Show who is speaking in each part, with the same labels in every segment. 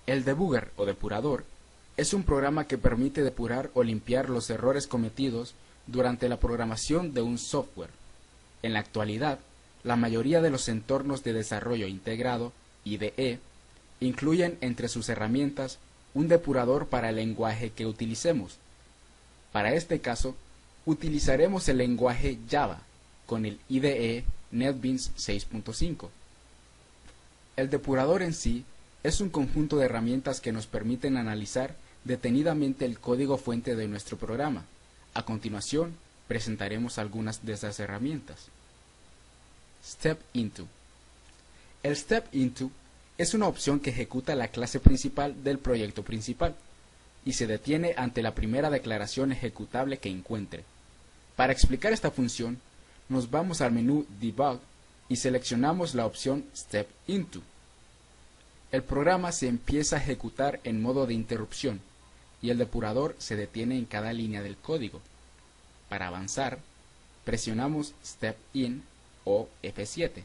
Speaker 1: El debugger o depurador es un programa que permite depurar o limpiar los errores cometidos durante la programación de un software. En la actualidad, la mayoría de los entornos de desarrollo integrado, IDE, incluyen entre sus herramientas un depurador para el lenguaje que utilicemos. Para este caso, utilizaremos el lenguaje Java con el IDE NetBeans 6.5. El depurador en sí es un conjunto de herramientas que nos permiten analizar detenidamente el código fuente de nuestro programa. A continuación, presentaremos algunas de esas herramientas. Step Into. El Step Into es una opción que ejecuta la clase principal del proyecto principal y se detiene ante la primera declaración ejecutable que encuentre. Para explicar esta función, nos vamos al menú Debug y seleccionamos la opción Step Into. El programa se empieza a ejecutar en modo de interrupción y el depurador se detiene en cada línea del código. Para avanzar, presionamos Step In o F7.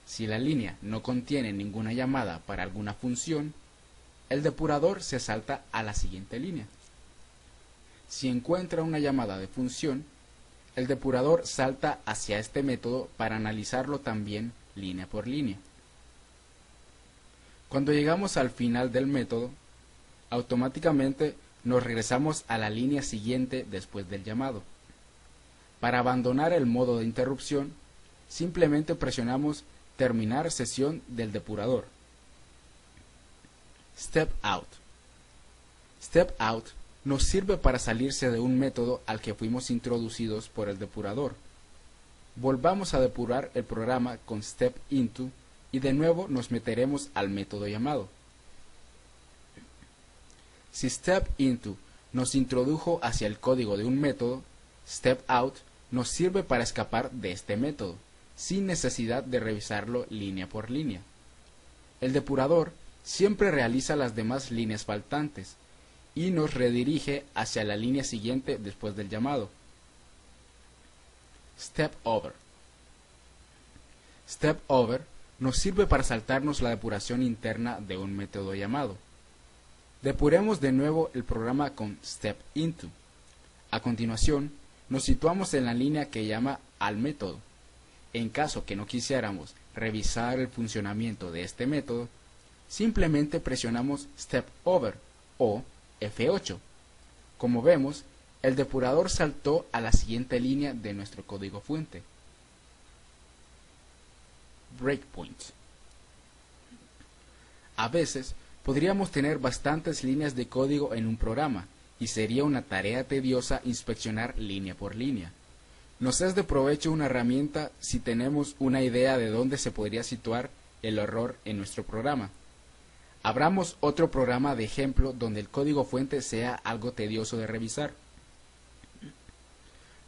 Speaker 1: Si la línea no contiene ninguna llamada para alguna función, el depurador se salta a la siguiente línea. Si encuentra una llamada de función, el depurador salta hacia este método para analizarlo también línea por línea. Cuando llegamos al final del método, automáticamente nos regresamos a la línea siguiente después del llamado. Para abandonar el modo de interrupción, simplemente presionamos Terminar sesión del depurador. Step Out. Step Out nos sirve para salirse de un método al que fuimos introducidos por el depurador. Volvamos a depurar el programa con Step Into y de nuevo nos meteremos al método llamado. Si Step Into nos introdujo hacia el código de un método, Step Out nos sirve para escapar de este método, sin necesidad de revisarlo línea por línea. El depurador siempre realiza las demás líneas faltantes y nos redirige hacia la línea siguiente después del llamado. Step Over. Step Over nos sirve para saltarnos la depuración interna de un método llamado. Depuremos de nuevo el programa con Step Into. A continuación, nos situamos en la línea que llama al método. En caso que no quisiéramos revisar el funcionamiento de este método, simplemente presionamos Step Over o F8. Como vemos, el depurador saltó a la siguiente línea de nuestro código fuente. Breakpoints. A veces, podríamos tener bastantes líneas de código en un programa y sería una tarea tediosa inspeccionar línea por línea. Nos es de provecho una herramienta si tenemos una idea de dónde se podría situar el error en nuestro programa. Abramos otro programa de ejemplo donde el código fuente sea algo tedioso de revisar.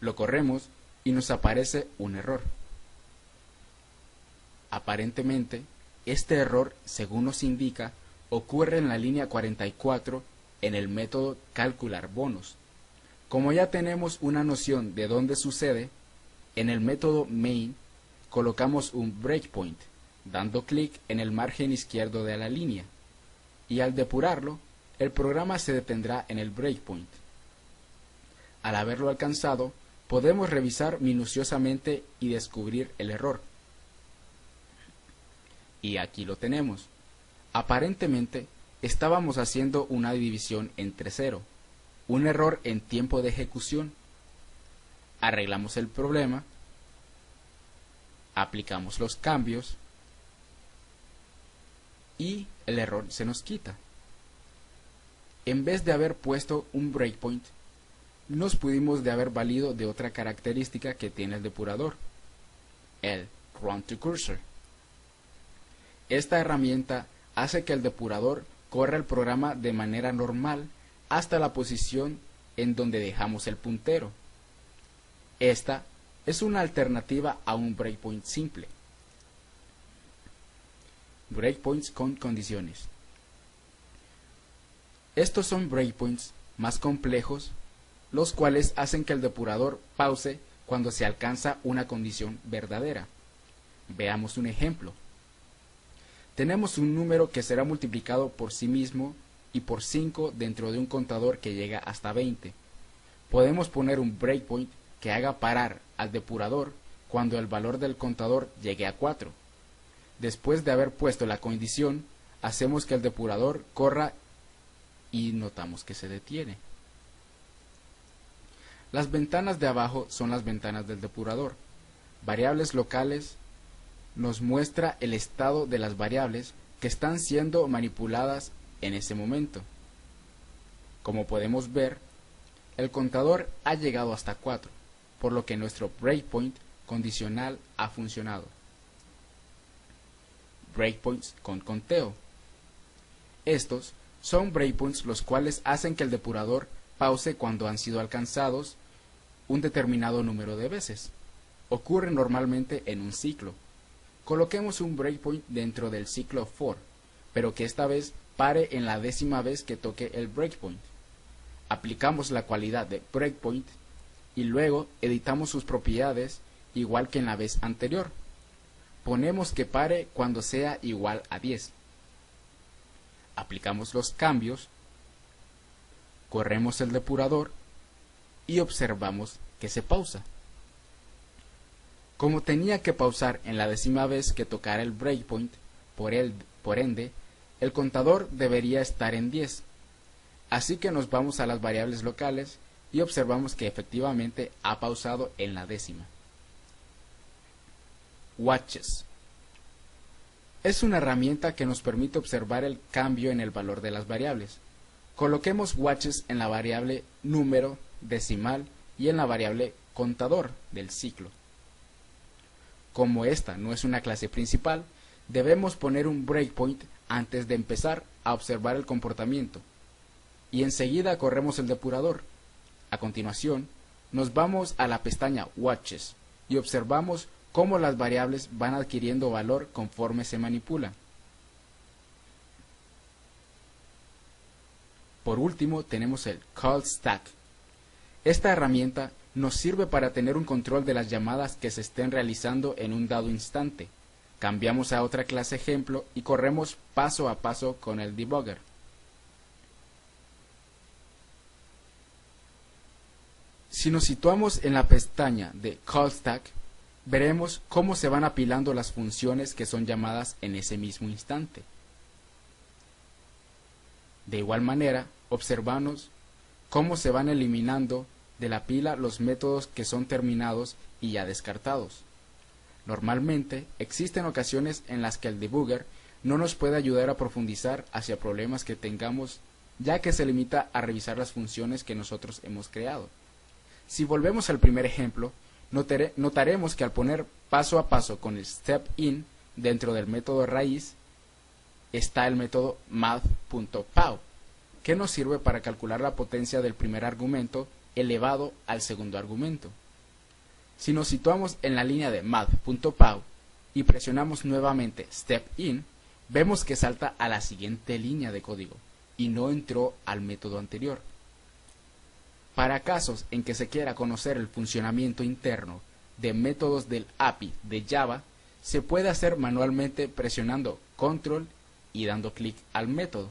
Speaker 1: Lo corremos y nos aparece un error. Aparentemente, este error, según nos indica, ocurre en la línea 44 en el método CalcularBonus. Como ya tenemos una noción de dónde sucede, en el método main colocamos un breakpoint, dando clic en el margen izquierdo de la línea, y al depurarlo, el programa se detendrá en el breakpoint. Al haberlo alcanzado, podemos revisar minuciosamente y descubrir el error. Y aquí lo tenemos. Aparentemente, estábamos haciendo una división entre cero, un error en tiempo de ejecución. Arreglamos el problema, aplicamos los cambios y el error se nos quita. En vez de haber puesto un breakpoint, nos pudimos de haber valido de otra característica que tiene el depurador, el Run to Cursor. Esta herramienta hace que el depurador corra el programa de manera normal hasta la posición en donde dejamos el puntero. Esta es una alternativa a un breakpoint simple. Breakpoints con condiciones. Estos son breakpoints más complejos, los cuales hacen que el depurador pause cuando se alcanza una condición verdadera. Veamos un ejemplo. tenemos un número que será multiplicado por sí mismo y por 5 dentro de un contador que llega hasta 20. Podemos poner un breakpoint que haga parar al depurador cuando el valor del contador llegue a 4. Después de haber puesto la condición, hacemos que el depurador corra y notamos que se detiene. Las ventanas de abajo son las ventanas del depurador. Variables locales nos muestra el estado de las variables que están siendo manipuladas en ese momento. Como podemos ver, el contador ha llegado hasta 4, por lo que nuestro breakpoint condicional ha funcionado. Breakpoints con conteo. Estos son breakpoints los cuales hacen que el depurador pause cuando han sido alcanzados un determinado número de veces. Ocurre normalmente en un ciclo. Coloquemos un breakpoint dentro del ciclo for, pero que esta vez pare en la 10ª vez que toque el breakpoint. Aplicamos la cualidad de breakpoint y luego editamos sus propiedades igual que en la vez anterior. Ponemos que pare cuando sea igual a 10. Aplicamos los cambios, corremos el depurador y observamos que se pausa. Como tenía que pausar en la 10ª vez que tocara el breakpoint, por ende, el contador debería estar en 10. Así que nos vamos a las variables locales y observamos que efectivamente ha pausado en la 10ª. Watches. Es una herramienta que nos permite observar el cambio en el valor de las variables. Coloquemos watches en la variable número decimal y en la variable contador del ciclo. Como esta no es una clase principal, debemos poner un breakpoint antes de empezar a observar el comportamiento y enseguida corremos el depurador. A continuación, nos vamos a la pestaña Watches y observamos cómo las variables van adquiriendo valor conforme se manipulan. Por último, tenemos el Call Stack. Esta herramienta nos sirve para tener un control de las llamadas que se estén realizando en un dado instante. Cambiamos a otra clase ejemplo y corremos paso a paso con el debugger. Si nos situamos en la pestaña de Call Stack, veremos cómo se van apilando las funciones que son llamadas en ese mismo instante. De igual manera, observamos cómo se van eliminando de la pila los métodos que son terminados y ya descartados. Normalmente, existen ocasiones en las que el debugger no nos puede ayudar a profundizar hacia problemas que tengamos, ya que se limita a revisar las funciones que nosotros hemos creado. Si volvemos al primer ejemplo, notaremos que al poner paso a paso con el step in dentro del método raíz, está el método math.pow, que nos sirve para calcular la potencia del primer argumento elevado al segundo argumento. Si nos situamos en la línea de math.pow y presionamos nuevamente step in, vemos que salta a la siguiente línea de código y no entró al método anterior. Para casos en que se quiera conocer el funcionamiento interno de métodos del API de Java, se puede hacer manualmente presionando control y dando clic al método,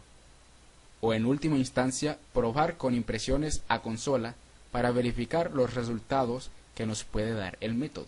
Speaker 1: o en última instancia probar con impresiones a consola para verificar los resultados que nos puede dar el método.